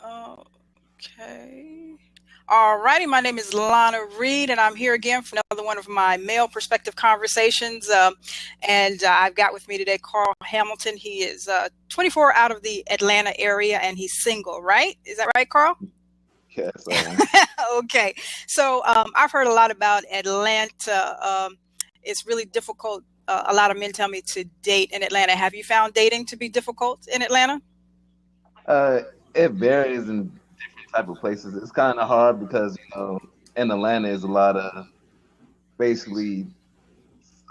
Okay. All righty. My name is Lana Reid, and I'm here again for another one of my male perspective conversations. And I've got with me today Carl Hamilton. He is 24 out of the Atlanta area, and he's single, right? Is that right, Carl? Yes, I am. Okay. So I've heard a lot about Atlanta. It's really difficult. A lot of men tell me to date in Atlanta. Have you found dating to be difficult in Atlanta? Uh, it varies in different type of places. It's kind of hard because in Atlanta is a lot of basically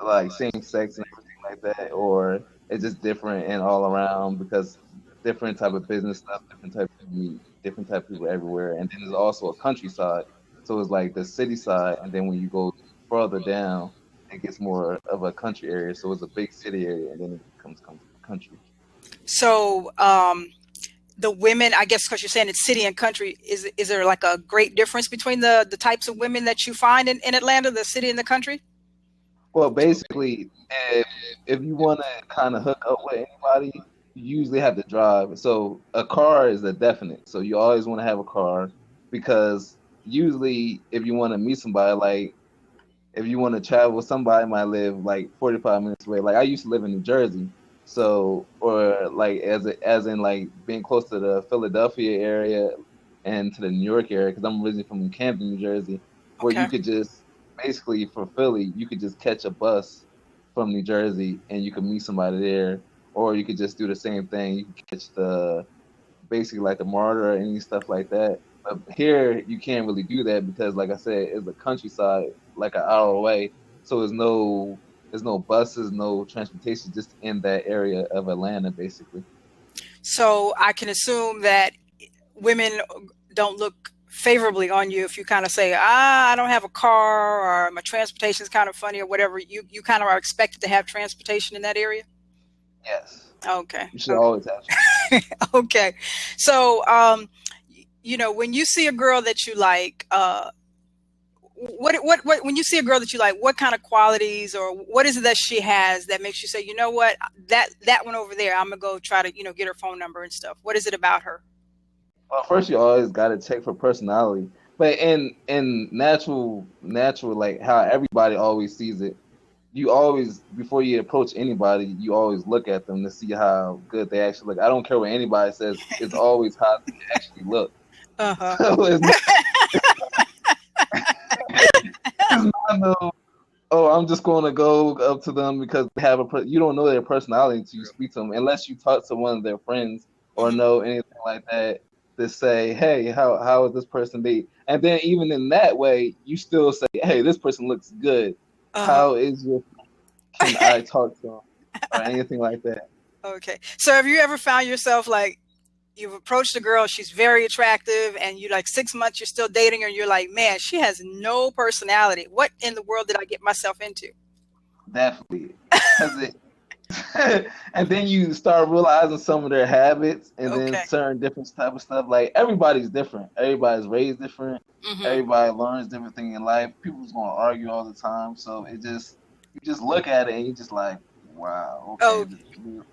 like same sex and everything like that, or it's just different and all around because different type of business stuff, different type of meet, different type of people everywhere. And then there's also a countryside, so it's like the city side, and then when you go further down, it gets more of a country area. So it's a big city area, and then it becomes country. So the women, I guess, because you're saying it's city and country, is there like a great difference between the types of women that you find in Atlanta, the city and the country? Well, basically, if you want to kind of hook up with anybody, you usually have to drive. So a car is a definite. So you always want to have a car because usually if you want to meet somebody, like if you want to travel, somebody might live like 45 minutes away. Like I used to live in New Jersey, so or like as in like being close to the Philadelphia area and to the New York area because I'm originally from Camden, New Jersey, where Okay. you could just basically for Philly, you could just catch a bus from New Jersey and you could meet somebody there, or you could just do the same thing. You could catch the basically like the Martyr or any stuff like that. But here you can't really do that because, like I said, it's the countryside, like an hour away. So there's no buses, no transportation, just in that area of Atlanta, basically. So I can assume that women don't look favorably on you if you kind of say, I don't have a car or my transportation is kind of funny or whatever. You kind of are expected to have transportation in that area. Yes, Okay. you should always have transportation. Okay. So, when you see a girl that you like, what, when you see a girl that you like, what kind of qualities or what is it that she has that makes you say, you know what, that one over there, I'm gonna go try to, get her phone number and stuff. What is it about her? Well, first you always got to check for personality, but in natural like how everybody always sees it, you always before you approach anybody, you always look at them to see how good they actually look. I don't care what anybody says; it's always how they actually look. Uh-huh. So it's not no. Oh, I'm just going to go up to them because they have you don't know their personality until you speak to them, unless you talk to one of their friends or Hmm. know anything like that. To say, hey, how is this person be? And then even in that way, you still say, hey, this person looks good. Uh-huh. How is your can I talk to them or anything like that? Okay. So have you ever found yourself like you've approached a girl, she's very attractive, and you like 6 months you're still dating her, and you're like, man, she has no personality. What in the world did I get myself into? Definitely, because it. And then you start realizing some of their habits, and then Okay. certain different type of stuff. Like everybody's different. Everybody's raised different. Hmm. Everybody learns different thing in life. People's gonna argue all the time, so you just look at it and you just like, wow, okay, Oh,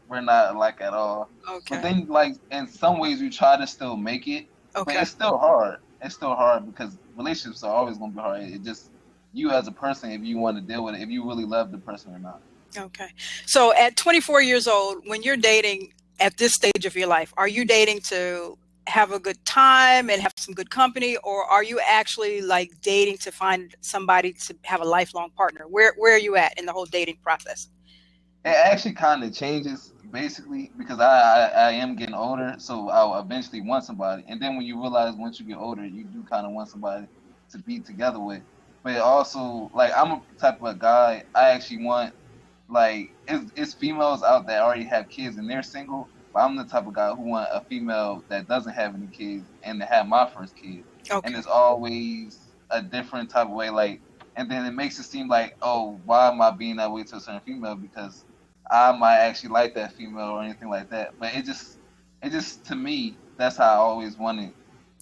we're not alike at all. But okay. then, like in some ways, we try to still make it, but Okay. it's still hard. It's still hard because relationships are always gonna be hard. It just you as a person, if you want to deal with it, if you really love the person or not. Okay. So at 24 years old, when you're dating at this stage of your life, are you dating to have a good time and have some good company, or are you actually like dating to find somebody to have a lifelong partner? Where are you at in the whole dating process? It actually kind of changes basically because I am getting older, so I'll eventually want somebody. And then when you realize once you get older, you do kind of want somebody to be together with. But also, like I'm a type of guy. I actually want like it's females out that already have kids and they're single. But I'm the type of guy who want a female that doesn't have any kids and to have my first kid. And Okay. it's always a different type of way. Like, and then it makes it seem like, oh, why am I being that way to a certain female? Because I might actually like that female or anything like that. But it just to me, that's how I always wanted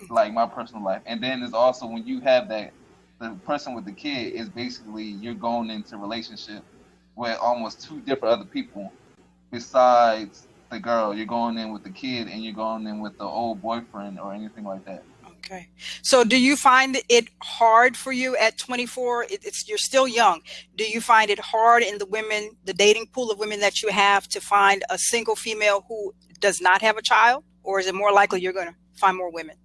like my personal life. And then there's also when you have that the person with the kid is basically you're going into relationship with almost two different other people besides the girl. You're going in with the kid, and you're going in with the old boyfriend or anything like that. Okay. So do you find it hard for you at 24? You're still young. Do you find it hard in the dating pool of women that you have, to find a single female who does not have a child? Or is it more likely you're going to find more women?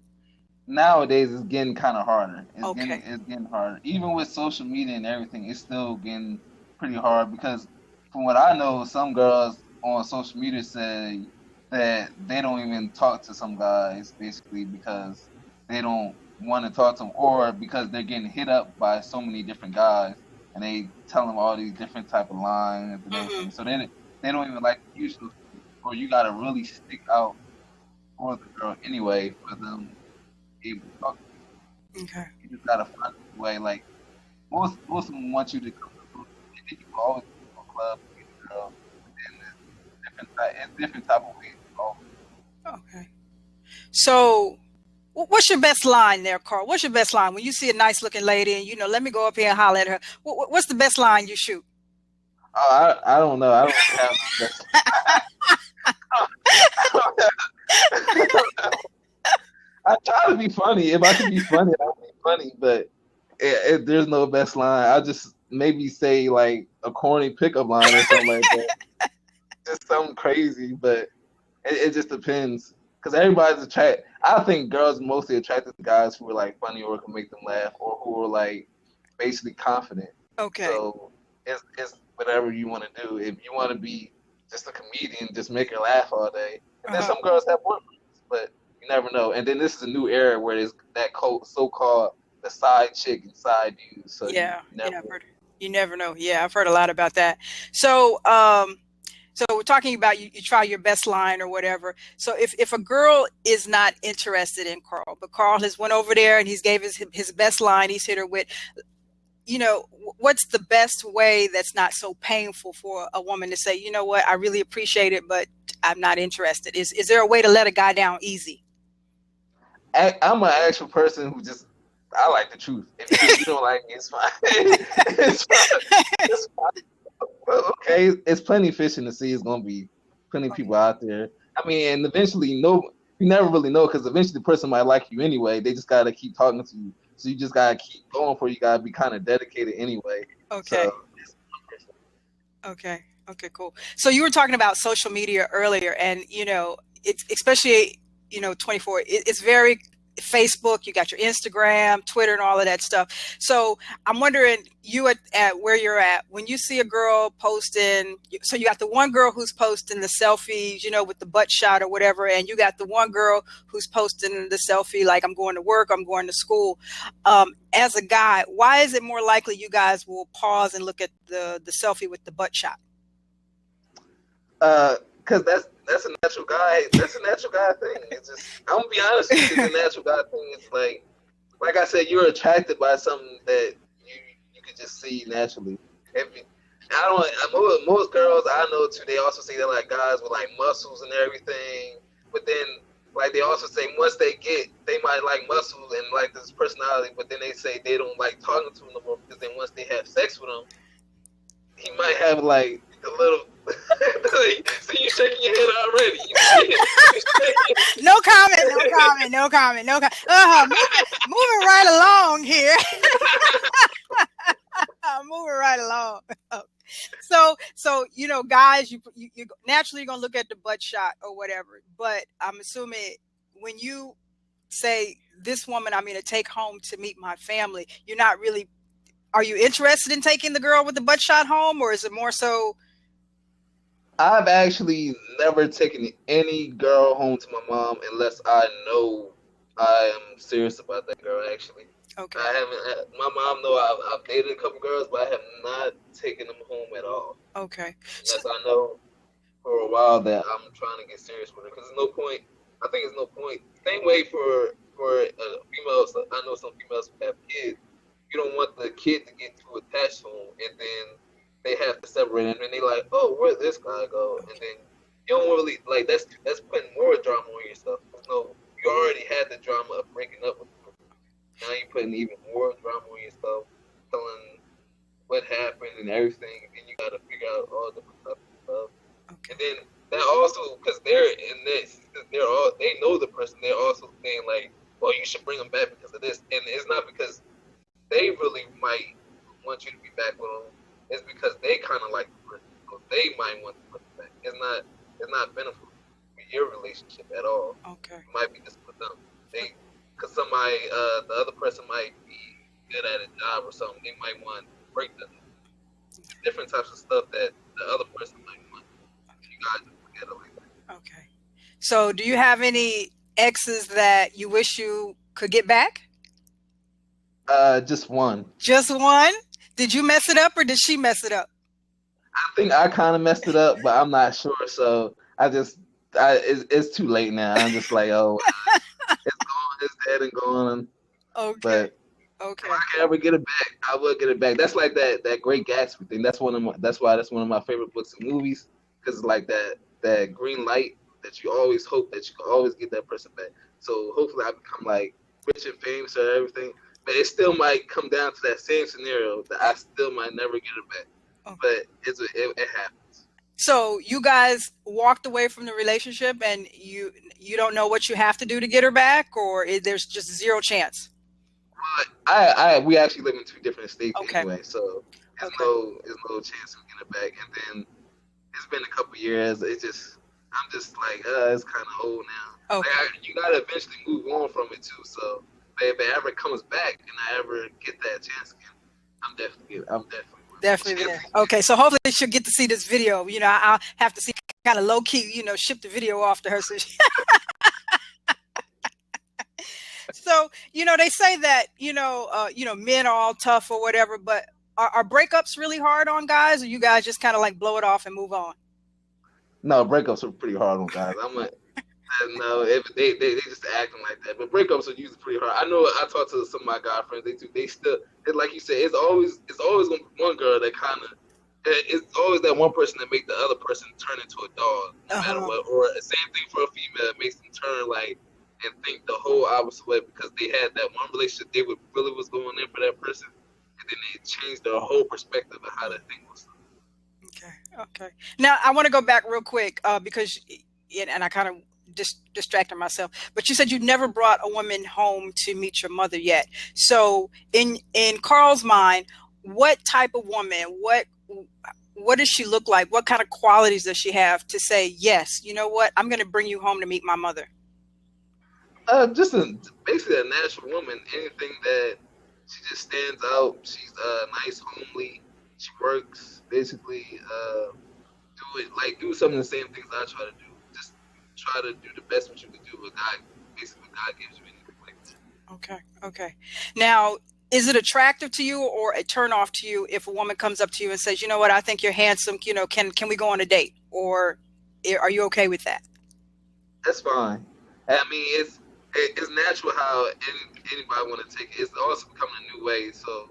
Nowadays it's getting kind of harder. Okay. It's getting harder. Even with social media and everything, it's still getting pretty hard because from what I know, some girls on social media say that they don't even talk to some guys basically because they don't want to talk to them or because they're getting hit up by so many different guys and they tell them all these different type of lines and everything. So they don't even like to use those, or you gotta really stick out for the girl anyway for them able to talk to you. Okay. You just gotta find a way. Like most of them want you to come to the and then you can always go to a club and get a girl. And it's different type of ways. Okay. So what's your best line there, Carl? What's your best line when you see a nice looking lady and let me go up here and holler at her? What's the best line you shoot? Oh, I don't know. I don't have best. I try to be funny. If I can be funny, I'll be funny. But there's no best line. I just maybe say like a corny pickup line or something like that. Just something crazy, but it just depends. Because everybody's attracted. I think girls mostly attracted to guys who are like funny or can make them laugh or who are like basically confident. Okay. So it's whatever you want to do. If you want to be just a comedian, just make her laugh all day. And then some girls have boyfriends, but you never know. And then this is a new era where there's that so-called the side chick and side dude. So yeah, you never know. Yeah, I've heard a lot about that. So, so we're talking about you try your best line or whatever. So if a girl is not interested in Carl, but Carl has went over there and he's gave his best line, he's hit her with, what's the best way that's not so painful for a woman to say, you know what, I really appreciate it, but I'm not interested. Is there a way to let a guy down easy? I'm an actual person who I like the truth. If you don't like me, it's fine. It's fine. It's fine. Well, okay, it's plenty of fish in the sea. It's gonna be plenty of people out there. I mean, and eventually, you never really know because eventually the person might like you anyway. They just gotta keep talking to you. So you just gotta keep going for it. You gotta be kind of dedicated anyway. Okay. Okay. Okay. Cool. So you were talking about social media earlier, and it's especially 24. It's very Facebook. You got your Instagram, Twitter, and all of that stuff. So I'm wondering, you at where you're at when you see a girl posting. So you got the one girl who's posting the selfies, with the butt shot or whatever, and you got the one girl who's posting the selfie like I'm going to work, I'm going to school. As a guy, why is it more likely you guys will pause and look at the selfie with the butt shot? Because that's a natural guy. That's a natural guy thing. It's just, I'm gonna be honest with you, it's a natural guy thing. It's like I said, you're attracted by something that you could just see naturally. Most girls I know too, they also say they like guys with like muscles and everything. But then like they also say once they might like muscles and like this personality, but then they say they don't like talking to them no more because then once they have sex with him, he might have like a little. See, you shaking your head already. No comment. Moving right along here. Moving right along. So guys, you naturally gonna look at the butt shot or whatever. But I'm assuming when you say this woman I'm gonna take home to meet my family, you're not really. Are you interested in taking the girl with the butt shot home, or is it more so? I've actually never taken any girl home to my mom unless I know I am serious about that girl. Actually, okay. I haven't. My mom know I've dated a couple girls, but I have not taken them home at all. Okay. Unless I know for a while that I'm trying to get serious with her, because there's no point. I think there's no point. Same way for females. I know some females who have kids. You don't want the kid to get too attached to them, and then they have to separate, and then they like, oh, where'd this guy go? And then you don't really like that's putting more drama on yourself. No, you already had the drama of breaking up with them. Now you're putting even more drama on yourself, telling what happened and everything, and then you got to figure out all the stuff. And then that also, because relationship at all. Okay. You might be just with them. Because somebody, the other person might be good at a job or something. They might want to break the different types of stuff that the other person might want. You guys together like that. Okay. So, do you have any exes that you wish you could get back? Just one. Just one? Did you mess it up or did she mess it up? I think I kind of messed it up, but I'm not sure. So it's too late now. I'm just like, oh, it's gone, it's dead and gone. Okay. But okay. if I can ever get it back, I will get it back. That's like that Great Gatsby thing. That's one of my favorite books and movies, because it's like that green light that you always hope that you can always get that person back. So hopefully I become like rich and famous or everything, but it still might come down to that same scenario that I still might never get it back. Okay. But it happens. So you guys walked away from the relationship, and you don't know what you have to do to get her back, or there's just zero chance? We actually live in two different states Okay. anyway, so there's no chance of getting it back. And then it's been a couple years. I'm just like, it's kind of old now. Okay. Like, you gotta eventually move on from it too. So if it ever comes back and I ever get that chance again, I'm definitely there. Okay, so hopefully she'll get to see this video. You know, I'll have to see kind of low key, ship the video off to her. So, they say that, men are all tough or whatever, but are breakups really hard on guys, or you guys just kind of like blow it off and move on? No, breakups are pretty hard on guys. No, if they just acting like that. But breakups are usually pretty hard. I know. I talk to some of my guy friends. They still, like you said, it's always gonna be one girl that kind of. It's always that one person that make the other person turn into a dog, no matter what. Or the same thing for a female, it makes them turn like and think the whole opposite way because they had that one relationship they really was going in for that person, and then they changed their whole perspective of how that thing was. Okay. Now I want to go back real quick because, and I kind of distracted myself, but you said you never brought a woman home to meet your mother yet. So in Carl's mind, what type of woman, what does she look like? What kind of qualities does she have to say, yes, you know what, I'm going to bring you home to meet my mother? Basically a natural woman. Anything that she just stands out. She's nice, homely. She works. Basically, do some of the same things I try to do. Just try to do the best what you can do. But God gives you anything like that. Okay. Now, is it attractive to you or a turn off to you if a woman comes up to you and says, you know what, I think you're handsome. Can we go on a date? Or are you okay with that? That's fine. I mean, it's natural how anybody want to take it. It's also becoming a new way. So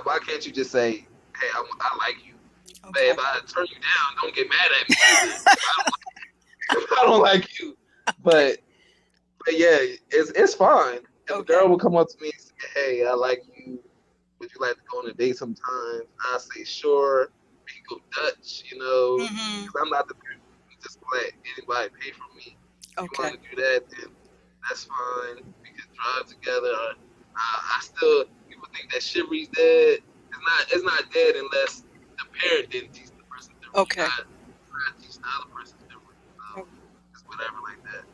why can't you just say, hey, I like you? Okay. But if I turn you down, don't get mad at me. I don't like you. But yeah, it's fine. If a girl will come up to me and say, hey, I like you. Would you like to go on a date sometime? I say, sure. We can go Dutch, because I'm not the person who just let anybody pay for me. If you want to do that, then that's fine. We can drive together. I still, people think that chivalry's dead. It's not dead unless the parent didn't teach the person different. Okay. Not teach the other person different. So it's whatever like that.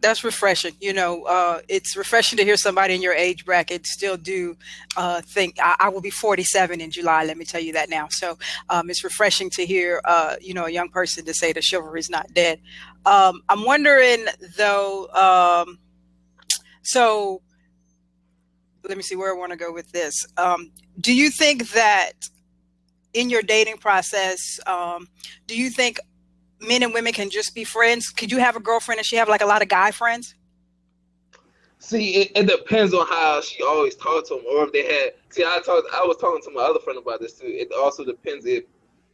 That's refreshing. It's refreshing to hear somebody in your age bracket still do think. I will be 47 in July. Let me tell you that now. So it's refreshing to hear, a young person to say that chivalry is not dead. I'm wondering though. So let me see where I want to go with this. Do you think that in your dating process, do you think men and women can just be friends? Could you have a girlfriend and she have like a lot of guy friends? See, it depends on how she always talked to them, or if they had. See, I was talking to my other friend about this too. It also depends if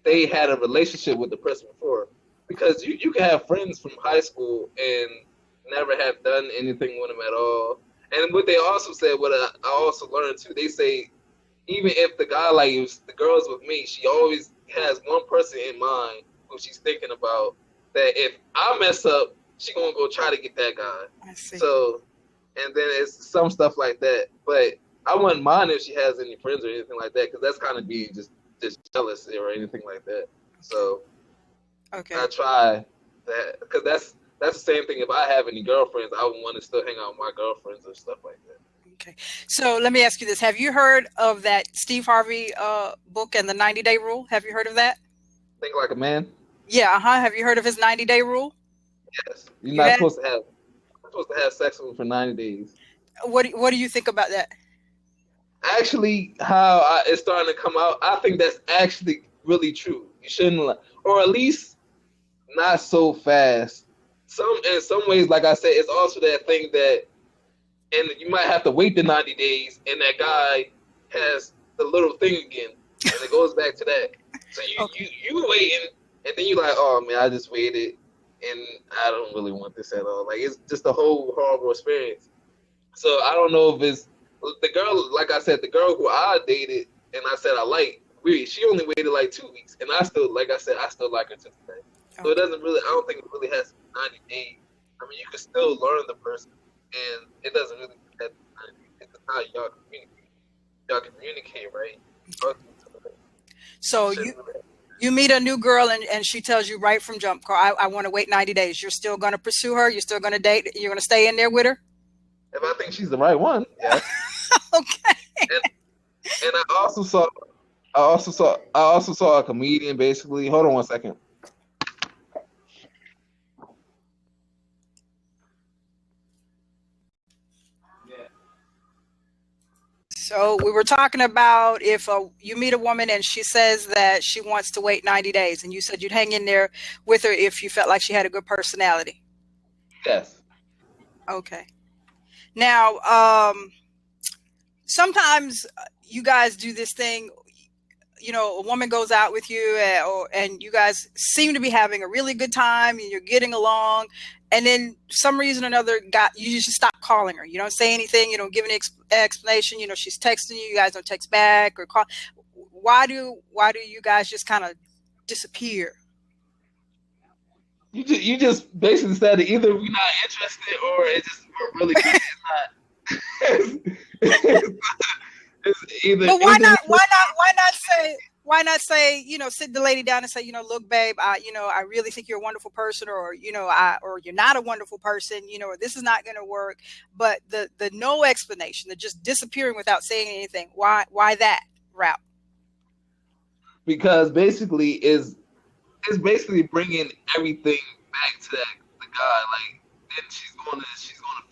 they had a relationship with the person before, because you can have friends from high school and never have done anything with them at all. And what they also said, what I also learned too, they say even if the guy if the girl's with me, she always has one person in mind who she's thinking about, that if I mess up, she gonna go try to get that guy. I see. So, and then it's some stuff like that. But I wouldn't mind if she has any friends or anything like that, because that's kind of being just jealous or anything like that. So, okay, I try that, because that's the same thing. If I have any girlfriends, I would want to still hang out with my girlfriends or stuff like that. Okay. So let me ask you this. Have you heard of that Steve Harvey book and the 90-day rule? Have you heard of that? Think like a man. Yeah, Have you heard of his 90-day rule? Yes, you're You not have? supposed to have sex with them for 90 days. What do you think about that? Actually, it's starting to come out, I think that's actually really true. You shouldn't, or at least not so fast. In some ways, like I said, it's also that thing that, and you might have to wait the 90 days, and that guy has the little thing again, and it goes back to that. So you waiting, and then you like, oh man, I just waited, and I don't really want this at all. Like, it's just a whole horrible experience. So I don't know if it's the girl, like I said, the girl who I dated, and I said I like. She only waited like 2 weeks, and I still, like I said, I still like her to today. So it doesn't really, I don't think it really has 90 days. I mean, you can still learn the person, and it doesn't really have 90 days. It's how y'all communicate. Y'all communicate, right? So you meet a new girl and she tells you right from jump, Carl, I want to wait 90 days. You're still going to pursue her? You're still going to date? You're going to stay in there with her? If I think she's the right one, yes. Okay. And I also saw a comedian basically. Hold on one second. So we were talking about if you meet a woman and she says that she wants to wait 90 days, and you said you'd hang in there with her if you felt like she had a good personality. Yes. Okay. Now, sometimes you guys do this thing, a woman goes out with you and you guys seem to be having a really good time and you're getting along. And then some reason or another, you just stop calling her. You don't say anything. You don't give an explanation. She's texting you. You guys don't text back or call. Why do you guys just kind of disappear? You just basically said either we're not interested or we're really good. It's either. But why not say, sit the lady down and say, look, babe, I really think you're a wonderful person, or, or you're not a wonderful person, or this is not going to work. But the no explanation, the just disappearing without saying anything. Why that route? Because basically it's basically bringing everything back to the guy. Like, then she's gonna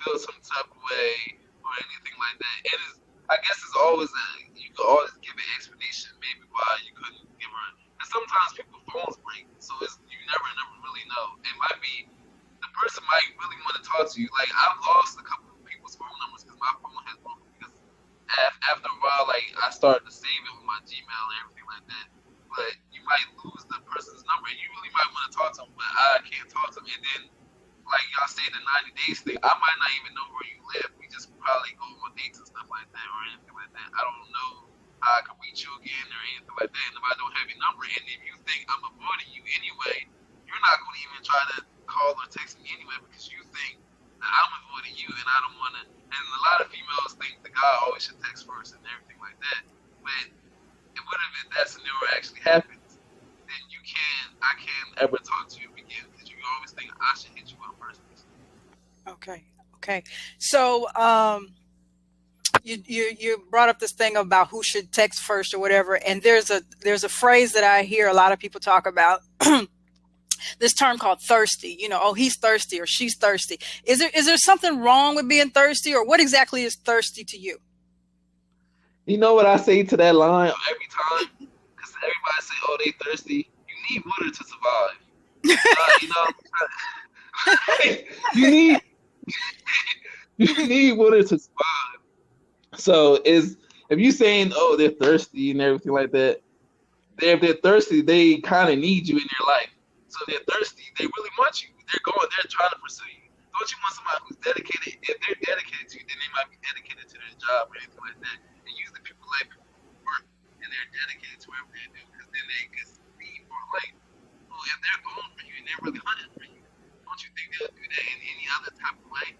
feel some type of way or anything like that. And I guess it's always you can always give an explanation maybe why you couldn't give her. And sometimes people's phones break, so you never really know. It might be the person might really want to talk to you. Like, I've lost a couple of people's phone numbers because my phone has broken. Because after a while, like, I started to save it with my Gmail and everything like that. But you might lose the person's number, and you really might want to talk to them, but I can't talk to them. And then, like y'all say, the 90 days thing, I might not even know where you live. We just probably go on dates and stuff like that or anything like that. I don't know how I can reach you again or anything like that. And if I don't have your number, and if you think I'm avoiding you anyway, you're not going to even try to call or text me anyway because you think that I'm avoiding you and I don't want to. And a lot of females think the guy always should text first and everything like that. But what if that scenario actually happens? Then I can't ever talk to you again because you always think I should hit you up first. Okay. So you brought up this thing about who should text first or whatever, and there's a phrase that I hear a lot of people talk about. This term called thirsty. Oh, he's thirsty or she's thirsty. Is there something wrong with being thirsty, or what exactly is thirsty to you? You know what I say to that line every time? Because everybody say, oh, they thirsty. You need water to survive. You need water to survive. So if you're saying, oh, they're thirsty and everything like that, if they're thirsty, they kind of need you in their life. So if they're thirsty, they really want you. They're trying to pursue you. Don't you want somebody who's dedicated? If they're dedicated to you, then they might be dedicated to their job or anything like that. And usually people like people who work and they're dedicated to whatever they do because then they can be more like, well, if they're going for you and they're really hunting for you, don't you think they'll do that in any other type of way?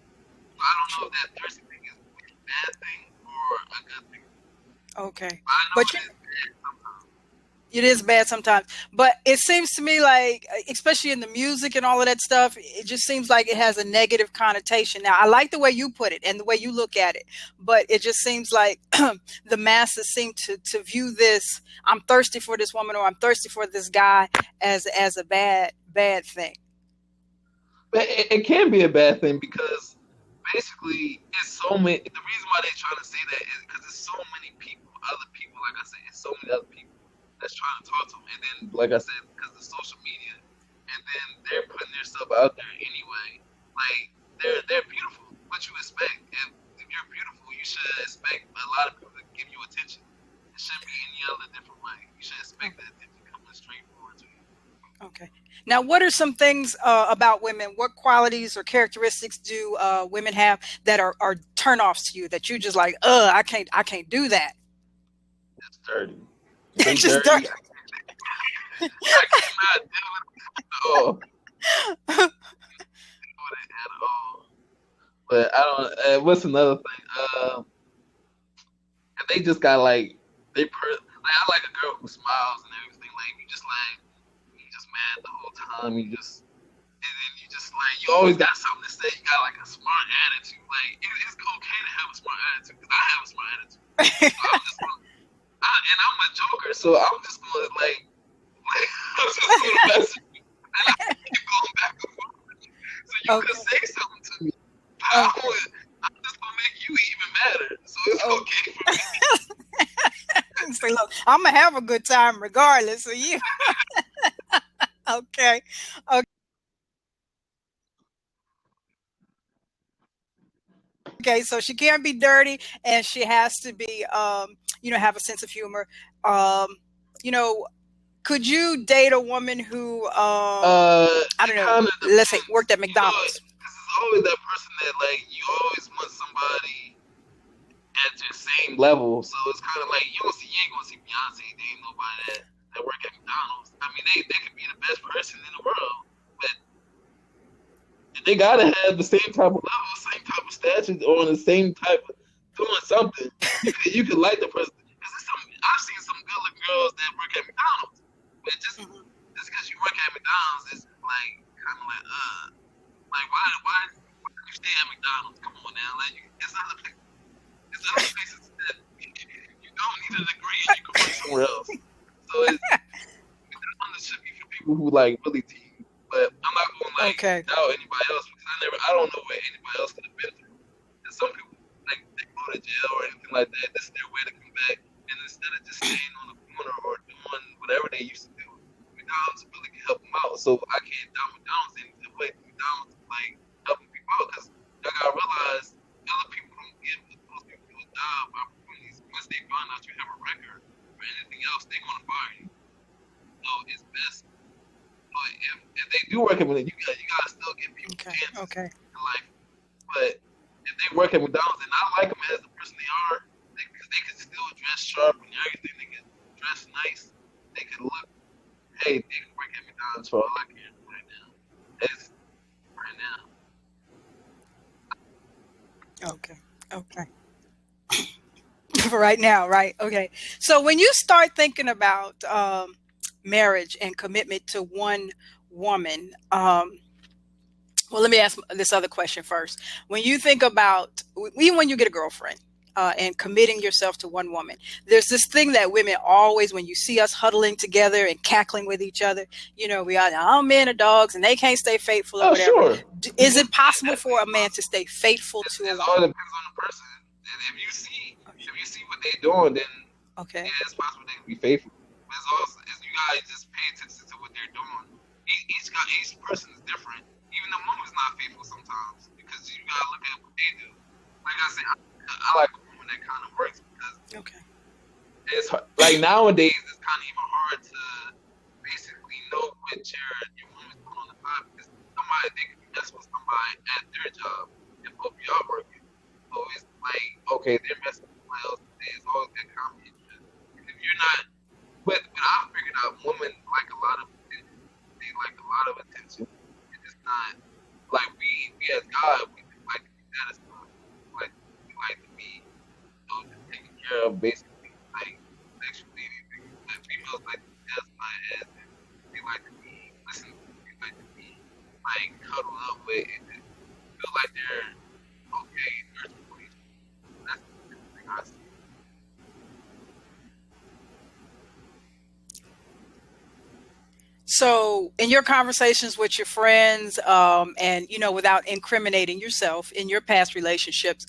So I don't know if that thirsty thing is a bad thing or a good thing. Okay. But I know it's bad sometimes. It is bad sometimes, but it seems to me like, especially in the music and all of that stuff, it just seems like it has a negative connotation. Now, I like the way you put it and the way you look at it, but it just seems like the masses seem to view this, I'm thirsty for this woman or I'm thirsty for this guy, as a bad thing. But it can be a bad thing because basically it's so many. The reason why they're trying to say that is because there's so many people, other people, like I said, it's so many other people that's trying to talk to them. And then, like I said, because of social media, and then they're putting their stuff out there anyway. Like they're beautiful. What you expect? If you're beautiful, you should expect a lot of people to give you attention. It shouldn't be any other different way. You should expect that attention coming straight forward to you. Okay. Now, what are some things about women? What qualities or characteristics do women have that are turnoffs to you that you just like, I can't do that. It's dirty. They Just dirty. dirty. I cannot deal with it at all. At all. But I don't. What's another thing? They just got like I like a girl who smiles and everything. Like you just mad the whole time. And then you just like you always got something to say. You got like a smart attitude. Like it's okay to have a smart attitude because I have a smart attitude. So I'm just and I'm a joker, so I'm just gonna I'm just gonna mess with you, and I keep going back and forth. So you could say something to me. I'm just gonna make you even madder. So it's okay for me. Say, look, I'm gonna have a good time regardless of you. Okay. Okay, so she can't be dirty, and she has to be, have a sense of humor. Um, you know, could you date a woman who, I don't It know, kind of let's say depends. worked at McDonald's? This is always that person that like you always want somebody at your same level. So it's kind of like you ain't gonna see Beyonce. There ain't nobody that work at McDonald's. I mean, they could be the best person in the world, but they gotta have the same type of level, same type of stature, or the same type of doing something. You could like the person. I've seen some good looking girls that work at McDonald's, but just because you work at McDonald's, it's like kind of like why do you stay at McDonald's? Come on now, like it's other places that you don't need a degree and you can work somewhere else. So McDonald's should be for people who like really team. But I'm not going to doubt anybody else because I don't know what anybody else could have been through. And some people like they go to jail or anything like that. This is their way to come back. And instead of just staying on the corner or doing whatever they used to do, McDonald's really can help them out. So I can't doubt McDonald's any way. McDonald's like helping people out because y'all gotta realize other people don't give those people a job opportunities once they find out you have a record or anything else. They're gonna fire you. So it's best. But if they do work at McDonald's, you gotta still give people chances in life. But if they work at McDonald's and I like them as the person they are, because they can still dress sharp and everything, they can dress nice, they can look. Hey, they can work at McDonald's for all I care right now. It's right now. Okay. For right now, right? Okay. So when you start thinking about marriage and commitment to one woman, well, let me ask this other question first. When you think about, even when you get a girlfriend and committing yourself to one woman, there's this thing that women always, when you see us huddling together and cackling with each other, we all men are dogs and they can't stay faithful or whatever. Sure. Is it possible for a man to stay faithful to a woman? It all depends on the person. And if you see what they're doing, then it's possible they can be faithful. But it's also, you guys just pay attention to what they're doing. Each person is different. Even the woman's not faithful sometimes because you gotta look at what they do. Like I said, I like a woman that kind of works because it's hard. Like nowadays it's kind of even hard to basically know what your woman's doing on the side because they could be messing with somebody at their job and both of y'all working. So it's like they're messing with somebody else. It's always that common interest. If you're not, but I figured out women like a lot of attention. They like a lot of attention. Not like we as God, we like to be satisfied. We like to be taken care of basically, like sexually. Like females like to be cuddle up with and feel like they're okay in their 20s. That's the thing I see. So, in your conversations with your friends, and without incriminating yourself in your past relationships,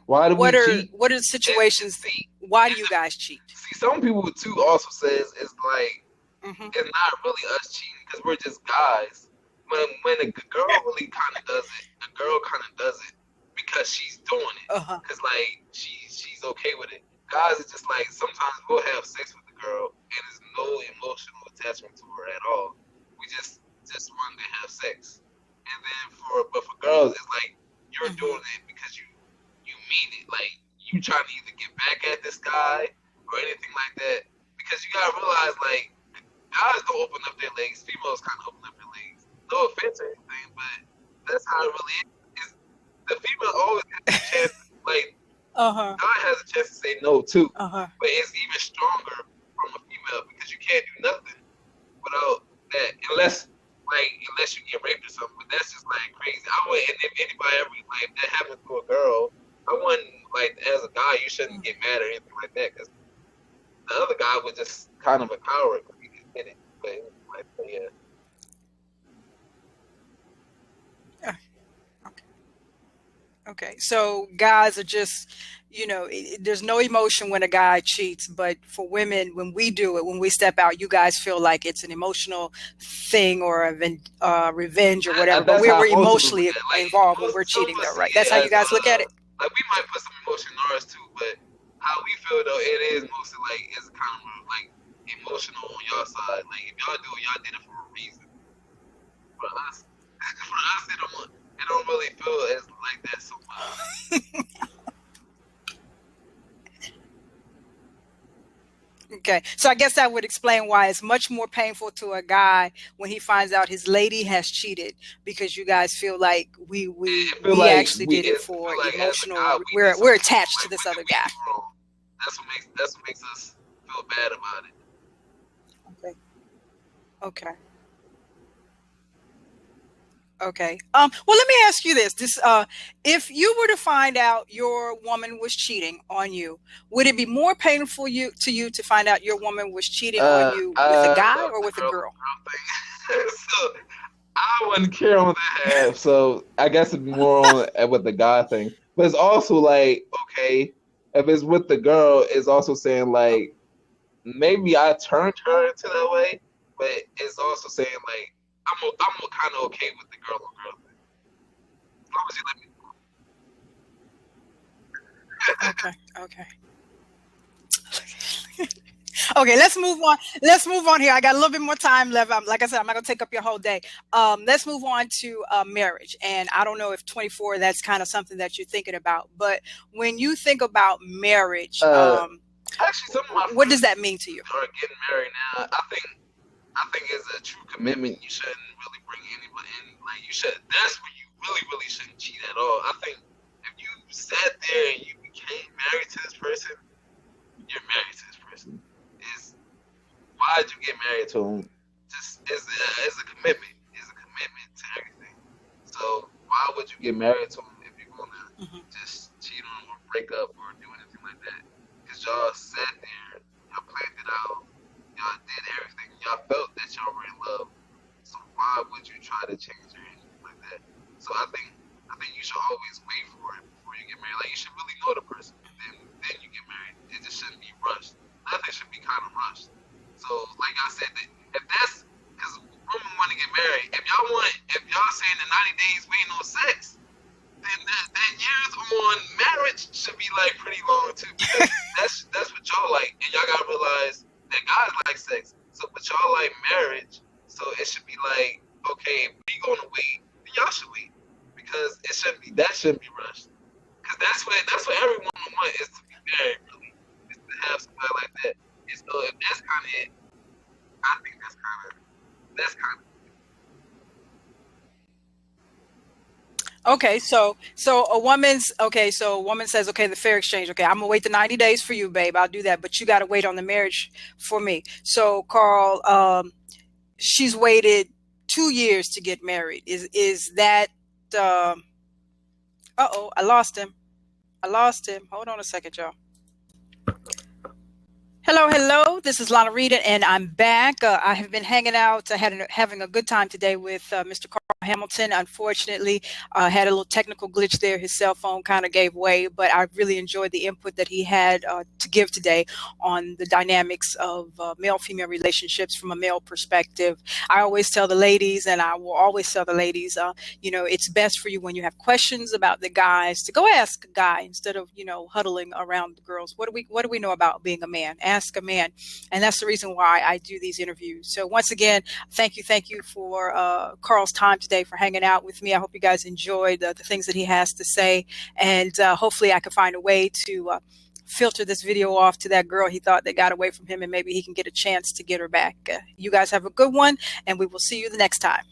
Why do we cheat? what are the situations? Why do you guys cheat? See, some people too also says it's like Hmm. it's not really us cheating because we're just guys. When a girl really kind of does it, a girl kind of does it because she's doing it, Uh-huh. because like she's okay with it. Guys are just like sometimes we'll have sex with the girl and there's no emotional attachment to her at all. We just wanted to have sex, and then for girls it's like you're Hmm. doing it because you mean it. Like you trying to either get back at this guy or anything like that. Because you gotta realize like guys don't open up their legs, females kind of open up their legs. No offense or anything, but that's how it really is. The female always has a chance. Like Uh-huh. guy has a chance to say no too, Uh-huh. but it's even stronger from a female because you can't do nothing without that unless you get raped or something. But that's just like crazy. I wouldn't. And if anybody ever like that happened to a girl, I wouldn't like as a guy you shouldn't get mad or anything like that because the other guy was just kind of a coward because he just did it. But like, yeah. Uh, Okay. Okay. So guys are just, there's no emotion when a guy cheats, but for women, when we do it, when we step out, you guys feel like it's an emotional thing or revenge or whatever. But That's we're how most of us look emotionally at it. Like involved when most, we're some cheating, of though, us see right? That's it how you as guys look at it. like we might put some emotion in ours too, but how we feel though it is mostly like it's kind of like emotional on your side. Like if y'all do it, y'all did it for a reason. For us, for us it don't really feel as like that so much. Okay, so I guess that would explain why it's much more painful to a guy when he finds out his lady has cheated, because you guys feel like we we It feel we like actually did it it feel for like as a emotional. guy we did We're something wrong. attached to Like this what other did we guy. do wrong? That's what makes us feel bad about it. Okay. Okay. Okay. Well, let me ask you this: if you were to find out your woman was cheating on you, would it be more painful you to find out your woman was cheating on you with a I guy love or the with a girl on girl? girl thing. So I wouldn't care on that half. So I guess it'd be more on with the guy thing. But it's also like, okay, if it's with the girl, it's also saying like maybe I turned her into that way, but it's also saying like I'm kind of okay with the girl on girl thing. As long as you let me. Okay. Okay. Okay, let's move on. Let's move on here. I got a little bit more time left. Like I said, I'm not going to take up your whole day. Let's move on to marriage. And I don't know if 24, that's kind of something that you're thinking about. But when you think about marriage, Actually, some of my what does friends that mean to you? are getting married now. I think it's a true commitment. You shouldn't really bring anybody in. Like you should. That's when you really shouldn't cheat at all. I think if you sat there and you became married to this person, you're married to this person. Is why'd you get married to him? Just is a commitment. Is a commitment to everything. So why would you get married to him if you're gonna Hmm. just cheat on him or break up or do anything like that? Because y'all sat there, y'all planned it out, y'all did everything, y'all felt that y'all were in love. So why would you try to change or anything like that? So I think you should always wait for it before you get married. Like you should really know the person, then you get married. It just shouldn't be rushed. Nothing should be kind of rushed. So like I said, if that's because women want to get married, if y'all saying the 90 days waiting on sex, then that years on marriage should be like pretty long too, because that's what y'all like, and y'all gotta realize that guys like sex. So, but y'all like marriage, so it should be like, okay, if we gonna wait, then y'all should wait, because that shouldn't be rushed, because that's what every woman wants is to be married, really, is to have somebody like that. And so if that's kind of it, I think that's kind of. Okay, so a woman says, okay, the fair exchange. Okay, I'm gonna wait the 90 days for you, babe. I'll do that, but you got to wait on the marriage for me. So Carl, she's waited 2 years to get married. Is that uh-oh, I lost him. Hold on a second, y'all. Hello, hello. This is Lana Reid, and I'm back. I have been hanging out, having a good time today with Mr. Carl Hamilton. Unfortunately, had a little technical glitch there. His cell phone kind of gave way, but I really enjoyed the input that he had to give today on the dynamics of male-female relationships from a male perspective. I always tell the ladies, and I will always tell the ladies, it's best for you when you have questions about the guys to go ask a guy instead of, huddling around the girls. What do we know about being a man? Ask a man. And that's the reason why I do these interviews. So once again, thank you for Carl's time today, for hanging out with me. I hope you guys enjoyed the things that he has to say. And hopefully I can find a way to filter this video off to that girl he thought that got away from him, and maybe he can get a chance to get her back. You guys have a good one, and we will see you the next time.